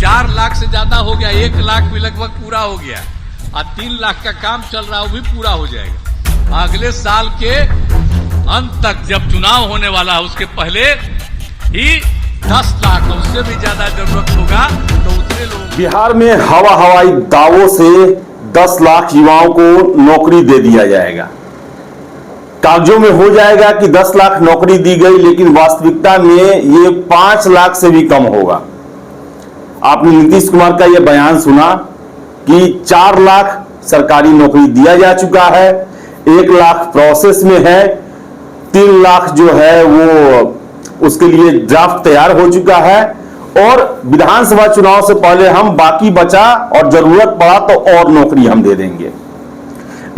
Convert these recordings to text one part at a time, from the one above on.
4 लाख से ज्यादा हो गया, 1 लाख भी लगभग पूरा हो गया और 3 लाख का काम चल रहा है, वो भी पूरा हो जाएगा। अगले साल के अंत तक जब चुनाव होने वाला है उसके पहले ही 10 लाख, उससे भी ज्यादा जरूरत होगा तो उतने लोग। बिहार में हवाई दावों से 10 लाख युवाओं को नौकरी दे दिया जाएगा। कागजों में हो जाएगा कि 10 लाख नौकरी दी गई, लेकिन वास्तविकता में ये 5 लाख से भी कम होगा। आपने नीतीश कुमार का यह बयान सुना कि 4 लाख सरकारी नौकरी दिया जा चुका है, 1 लाख प्रोसेस में है, 3 लाख जो है वो उसके लिए ड्राफ्ट तैयार हो चुका है और विधानसभा चुनाव से पहले हम बाकी बचा और जरूरत पड़ा तो और नौकरी हम दे देंगे।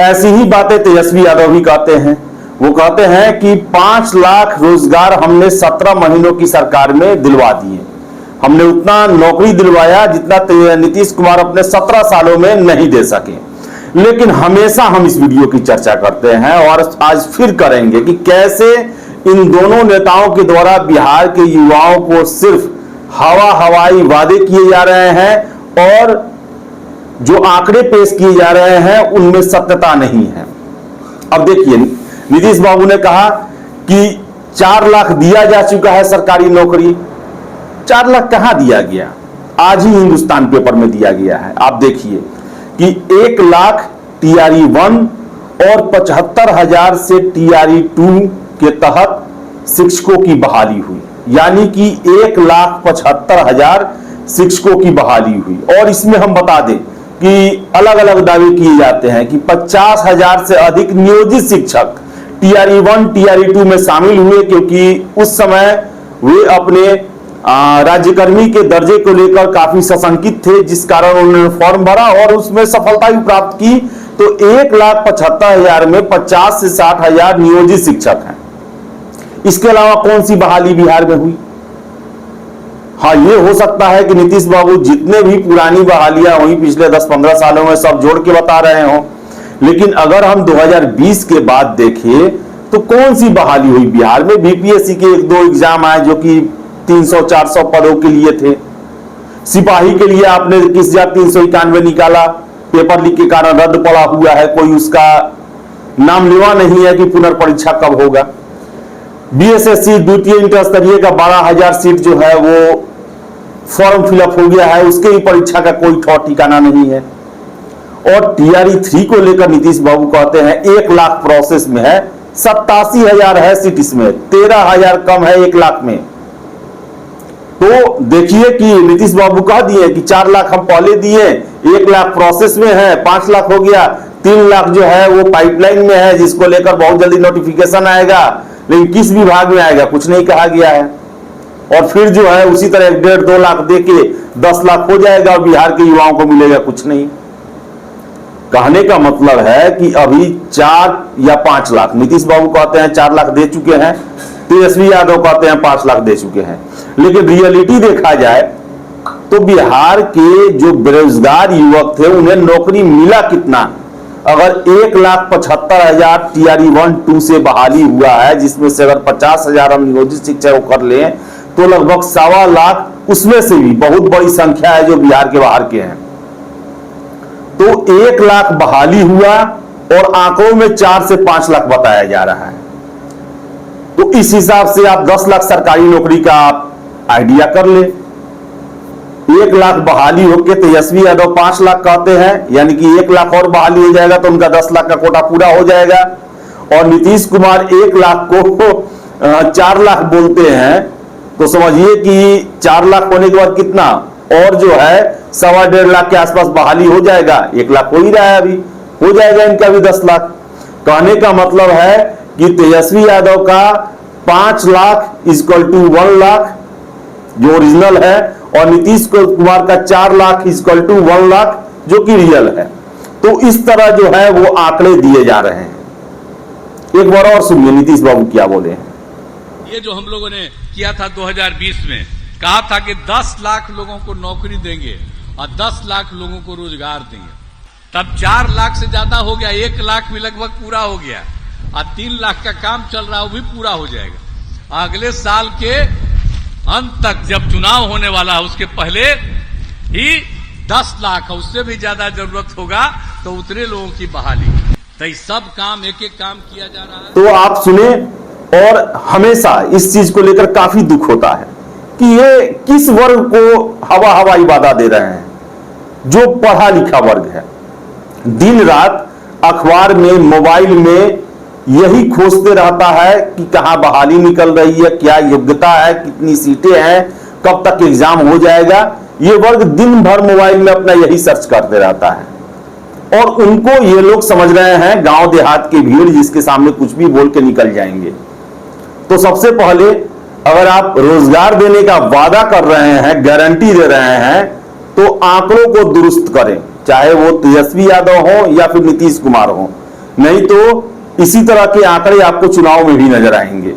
ऐसी ही बातें तेजस्वी यादव भी कहते हैं। वो कहते हैं कि 5 लाख रोजगार हमने 17 महीनों की सरकार में दिलवा दिए। हमने उतना नौकरी दिलवाया जितना नीतीश कुमार अपने 17 सालों में नहीं दे सके। लेकिन हमेशा हम इस वीडियो की चर्चा करते हैं और आज फिर करेंगे कि कैसे इन दोनों नेताओं के द्वारा बिहार के युवाओं को सिर्फ हवाई वादे किए जा रहे हैं और जो आंकड़े पेश किए जा रहे हैं उनमें सत्यता नहीं है। अब देखिए, नीतीश बाबू ने कहा कि 4 लाख दिया जा चुका है सरकारी नौकरी। 4 लाख कहां दिया गया? आज ही हिंदुस्तान पेपर में दिया गया है। आप देखिए कि 1 लाख TRE 1 और 75,000 से TRE 2 के तहत शिक्षकों की बहाली हुई, यानी कि 1,75,000 शिक्षकों की बहाली हुई। और इसमें हम बता दें कि अलग अलग दावे किए जाते हैं कि 50,000 से अधिक नियोजित शिक्षक TRE 1 TRE 2 में शामिल हुए, क्योंकि उस समय वे अपने राज्यकर्मी के दर्जे को लेकर काफी सशंकित थे, जिस कारण उन्होंने फॉर्म भरा और उसमें सफलता भी प्राप्त की। तो 1,75,000 में 50 से 60,000 नियोजित शिक्षक हैं। इसके अलावा कौन सी बहाली बिहार में हुई? हाँ, ये हो सकता है कि नीतीश बाबू जितने भी पुरानी बहालियां हुई पिछले 10-15 सालों में सब जोड़ के बता रहे हो, लेकिन अगर हम 2020 के बाद देखें तो कौन सी बहाली हुई बिहार में? बीपीएससी के 1-2 एग्जाम आए जो कि 300-400 पदों के लिए थे। सिपाही के लिए आपने 21,391 निकाला, पेपर लीक के कारण रद्द पड़ा हुआ है, कोई उसका नाम लेवा नहीं है कि पुनर्परीक्षा कब होगा। बीएसएससी द्वितीय इंटर स्तरीय का 12,000 सीट जो है वो फॉर्म फिलअप हो गया है, उसके ही परीक्षा का कोई ठौर ठिकाना नहीं है। और TRE 3 को लेकर नीतीश बाबू कहते हैं 1 लाख प्रोसेस में है, 87,000 है सीट, इसमें 13,000 कम है 1 लाख में। तो देखिए कि नीतीश बाबू कह दिए कि 4 लाख हम पहले दिए, 1 लाख प्रोसेस में है, 5 लाख हो गया, 3 लाख जो है वो पाइपलाइन में है, जिसको लेकर बहुत जल्दी नोटिफिकेशन आएगा, लेकिन किस विभाग में आएगा कुछ नहीं कहा गया है। और फिर जो है उसी तरह 1.5-2 लाख देके 10 लाख हो जाएगा और बिहार के युवाओं को मिलेगा कुछ नहीं। कहने का मतलब है कि अभी 4 या 5 लाख, नीतीश बाबू कहते हैं 4 लाख दे चुके हैं, तेजस्वी यादव कहते हैं 5 लाख दे चुके हैं। लेकिन रियलिटी देखा जाए तो बिहार के जो बेरोजगार युवक थे उन्हें नौकरी मिला कितना? अगर 1,75,000 TRE 1-2 से बहाली हुआ है, जिसमें से अगर 50,000 हम नियोजित शिक्षक को कर लें तो लगभग 1.25 लाख उसमें से भी बहुत बड़ी संख्या है जो बिहार के बाहर के हैं। तो 1 लाख बहाली हुआ और आंकड़ों में 4 से 5 लाख बताया जा रहा है। तो इस हिसाब से आप 10 लाख सरकारी नौकरी का आप आइडिया कर ले। 1 लाख बहाली होकर तेजस्वी यादव 5 लाख कहते हैं, यानी कि 1 लाख और बहाली हो जाएगा तो उनका 10 लाख का कोटा पूरा हो जाएगा। और नीतीश कुमार 1 लाख को 4 लाख बोलते हैं, तो समझिए कि 4 लाख होने के बाद कितना और जो है 1.25 लाख के आसपास बहाली हो जाएगा। 1 लाख हो ही रहा है, अभी हो जाएगा इनका भी 10 लाख। कहने का मतलब है कि तेजस्वी यादव का 5 लाख = 1 लाख जो ओरिजिनल है और नीतीश कुमार का 4 लाख = 1 लाख जो कि रियल है। तो इस तरह जो है वो आंकड़े दिए जा रहे हैं। एक बार और सुनिए नीतीश बाबू क्या बोले हैं। ये जो हम लोगों ने किया था 2020 में, कहा था कि 10 लाख लोगों को नौकरी देंगे और 10 लाख लोगों को रोजगार देंगे। तब 4 लाख से ज्यादा हो गया, 1 लाख भी लगभग पूरा हो गया और 3 लाख का काम चल रहा है, वो भी पूरा हो जाएगा। अगले साल के अंत तक जब चुनाव होने वाला है उसके पहले ही 10 लाख, उससे भी ज्यादा जरूरत होगा तो उतने लोगों की बहाली। तो ये सब काम एक एक काम किया जा रहा है। तो आप सुने, और हमेशा इस चीज को लेकर काफी दुख होता है कि ये किस वर्ग को हवाई वादा दे रहे हैं, जो पढ़ा लिखा वर्ग है। दिन रात अखबार में, मोबाइल में यही खोजते रहता है कि कहां बहाली निकल रही है, क्या योग्यता है, कितनी सीटें हैं, कब तक एग्जाम हो जाएगा। ये वर्ग दिन भर मोबाइल में अपना यही सर्च करते रहता है, और उनको ये लोग समझ रहे हैं गांव देहात की भीड़, जिसके सामने कुछ भी बोल के निकल जाएंगे। तो सबसे पहले अगर आप रोजगार देने का वादा कर रहे हैं, गारंटी दे रहे हैं, तो आंकड़ों को दुरुस्त करें, चाहे वो तेजस्वी यादव हो या फिर नीतीश कुमार हो। नहीं तो इसी तरह के आंकड़े आपको चुनाव में भी नजर आएंगे।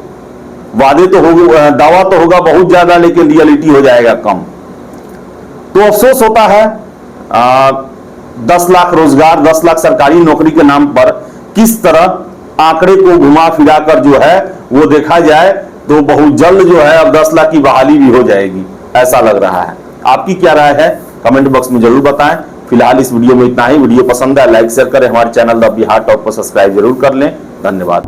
वादे तो होगा, दावा तो होगा बहुत ज्यादा, लेकिन रियलिटी हो जाएगा कम। तो अफसोस होता है 10 लाख रोजगार, 10 लाख सरकारी नौकरी के नाम पर किस तरह आंकड़े को घुमा फिरा कर जो है वो देखा जाए, तो बहुत जल्द जो है अब 10 लाख की बहाली भी हो जाएगी, ऐसा लग रहा है। आपकी क्या राय है कमेंट बॉक्स में जरूर बताएं। फिलहाल इस वीडियो में इतना ही। वीडियो पसंद है लाइक शेयर करें, हमारे चैनल द बिहार टॉप को सब्सक्राइब जरूर कर लें। धन्यवाद।